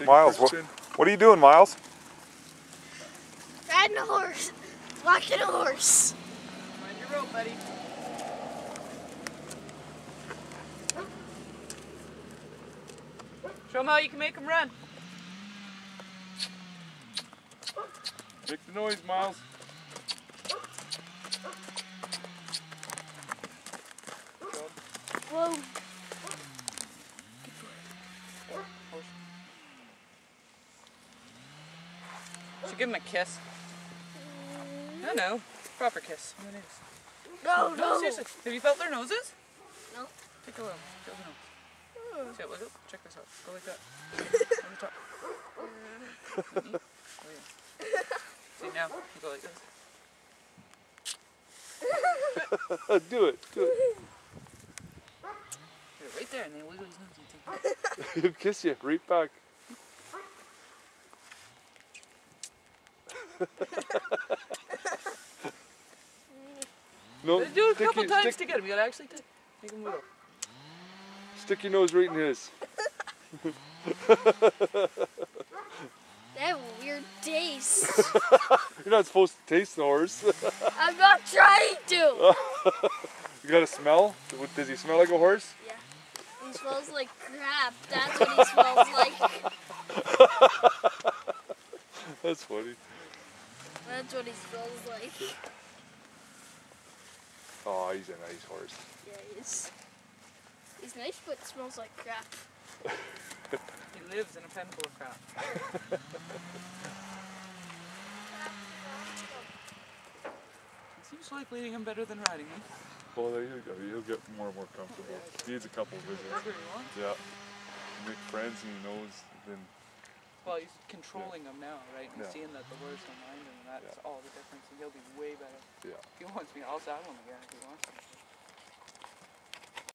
Miles, what are you doing, Miles? Riding a horse. Walking a horse. Mind your rope, buddy. Show them how you can make them run. Make the noise, Miles. Whoa. Should give him a kiss. No. Proper kiss. On the nose. No, no. Seriously. Have you felt their noses? No. Take a look. Feel the nose. See it, look up. Check this out. Go like that. On the top. Oh, yeah. See now? You go like this. Do it. Here, right there, and then wiggle his nose. He'll kiss you right back. No, Do it a couple times to get him. You gotta actually make him wiggle. Stick your nose right in his. They have a weird taste. You're not supposed to taste the horse. I'm not trying to. You got a smell? Does he smell like a horse? Yeah. He smells like crap. That's what he smells like. That's funny. That's what he smells like. Oh, he's a nice horse. Yeah, he's nice, but smells like crap. He lives in a pen full of crap. It seems like leading him better than riding him. Well, there you go. He'll get more and more comfortable. He needs a couple of visits. That's what he wants. Yeah. Make friends and he knows then. Well, he's controlling them now, right? And Yeah. seeing that the horse don't mind him, and that's all the difference. And he'll be way better. Yeah. If he wants me, I'll saddle him again if he wants me.